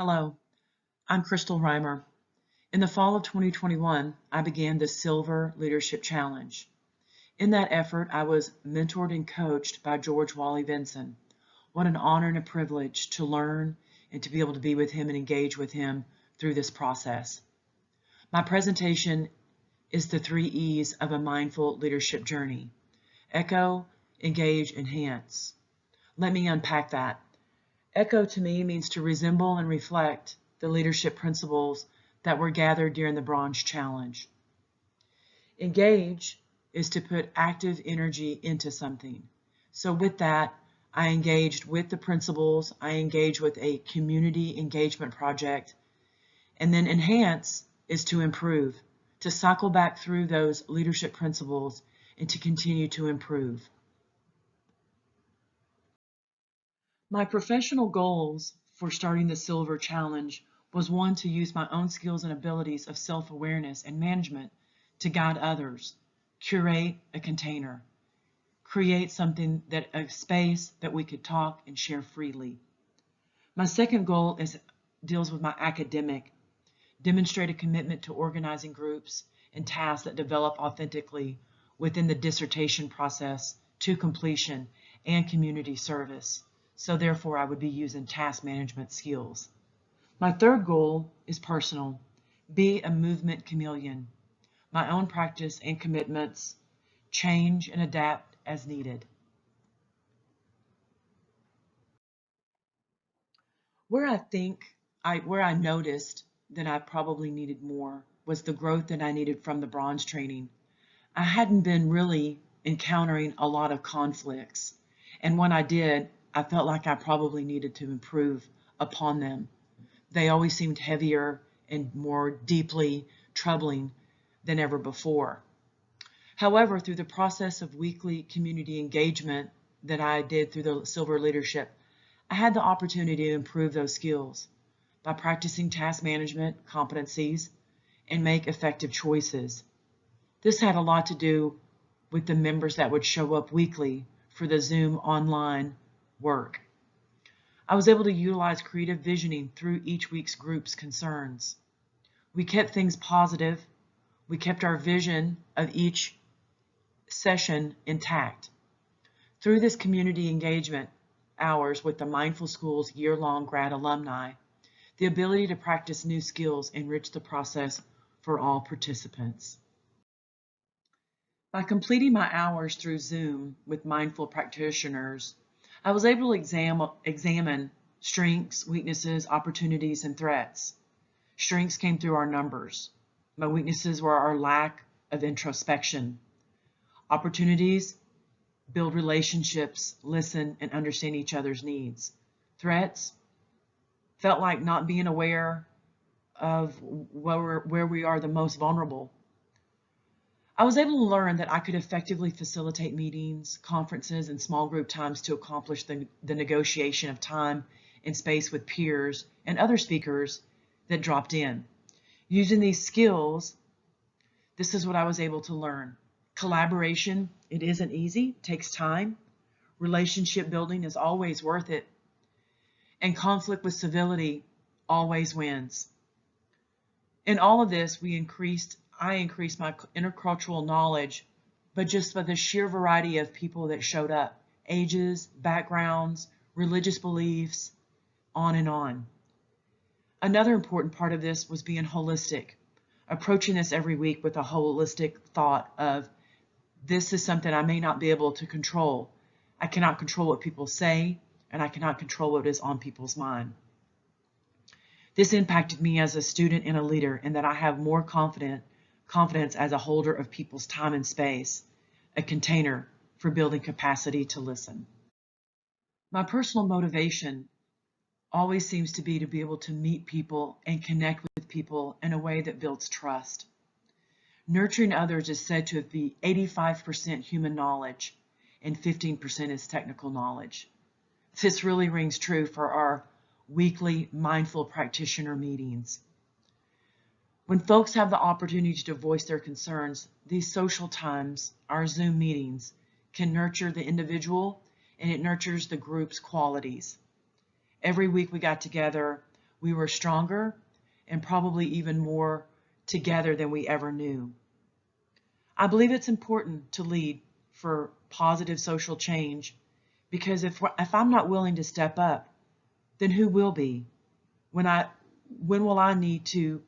Hello, I'm Crystal Reimer. In the fall of 2021, I began the Silver Leadership Challenge. In that effort, I was mentored and coached by George Wally Vinson. What an honor and a privilege to learn and to be able to be with him and engage with him through this process. My presentation is the 3 E's of a mindful leadership journey. Echo, engage, enhance. Let me unpack that. Echo to me means to resemble and reflect the leadership principles that were gathered during the Bronze Challenge. Engage is to put active energy into something. So with that, I engaged with the principles, I engaged with a community engagement project, and then enhance is to improve, to cycle back through those leadership principles and to continue to improve. My professional goals for starting the Silver Challenge was one, to use my own skills and abilities of self-awareness and management to guide others, curate a container, create something a space that we could talk and share freely. My second goal deals with my academic, demonstrate a commitment to organizing groups and tasks that develop authentically within the dissertation process to completion and community service. So therefore, I would be using task management skills. My third goal is personal. Be a movement chameleon. My own practice and commitments change and adapt as needed. Where I noticed that I probably needed more was the growth that I needed from the bronze training. I hadn't been really encountering a lot of conflicts, and when I did, I felt like I probably needed to improve upon them. They always seemed heavier and more deeply troubling than ever before. However, through the process of weekly community engagement that I did through the Silver Leadership, I had the opportunity to improve those skills by practicing task management competencies and make effective choices. This had a lot to do with the members that would show up weekly for the Zoom online work. I was able to utilize creative visioning through each week's group's concerns. We kept things positive. We kept our vision of each session intact. Through this community engagement hours with the Mindful Schools year-long grad alumni, the ability to practice new skills enriched the process for all participants. By completing my hours through Zoom with mindful practitioners, I was able to examine strengths, weaknesses, opportunities, and threats. Strengths came through our numbers. My weaknesses were our lack of introspection. Opportunities: build relationships, listen, and understand each other's needs. Threats: felt like not being aware of where we are the most vulnerable. I was able to learn that I could effectively facilitate meetings, conferences, and small group times to accomplish the negotiation of time and space with peers and other speakers that dropped in. Using these skills, this is what I was able to learn. Collaboration, it isn't easy, takes time. Relationship building is always worth it. And conflict with civility always wins. In all of this, I increased my intercultural knowledge, but just by the sheer variety of people that showed up, ages, backgrounds, religious beliefs, on and on. Another important part of this was being holistic, approaching this every week with a holistic thought of, this is something I may not be able to control. I cannot control what people say, and I cannot control what is on people's mind. This impacted me as a student and a leader in that I have more confidence as a holder of people's time and space, a container for building capacity to listen. My personal motivation always seems to be able to meet people and connect with people in a way that builds trust. Nurturing others is said to be 85% human knowledge and 15% is technical knowledge. This really rings true for our weekly mindful practitioner meetings. When folks have the opportunity to voice their concerns, these social times, our Zoom meetings, can nurture the individual and it nurtures the group's qualities. Every week we got together we were stronger and probably even more together than we ever knew. I believe it's important to lead for positive social change because if I'm not willing to step up, then who will be? When will I need to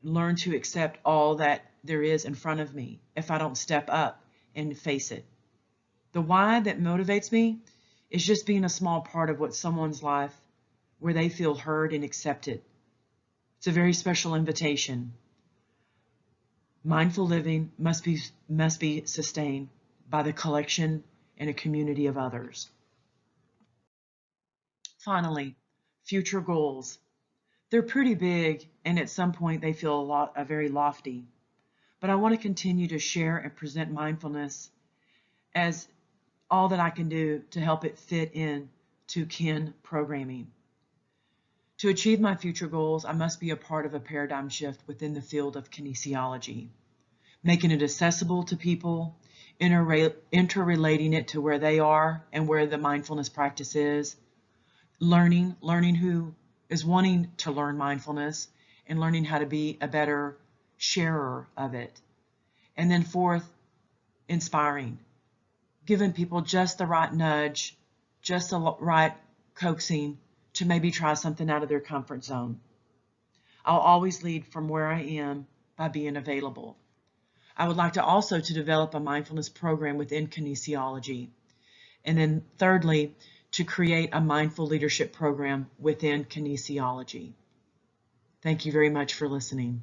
learn to accept all that there is in front of me if I don't step up and face it? The why that motivates me is just being a small part of what someone's life where they feel heard and accepted. It's a very special invitation. Mindful living must be sustained by the collection and a community of others. Finally, future goals. They're pretty big, and at some point they feel very lofty. But I want to continue to share and present mindfulness as all that I can do to help it fit in to kin programming. To achieve my future goals, I must be a part of a paradigm shift within the field of kinesiology, making it accessible to people, interrelating it to where they are and where the mindfulness practice is, learning who is wanting to learn mindfulness and learning how to be a better sharer of it. And then fourth, inspiring, giving people just the right nudge, just the right coaxing to maybe try something out of their comfort zone. I'll always lead from where I am by being available. I would like to also to develop a mindfulness program within kinesiology. And then thirdly, to create a mindful leadership program within kinesiology. Thank you very much for listening.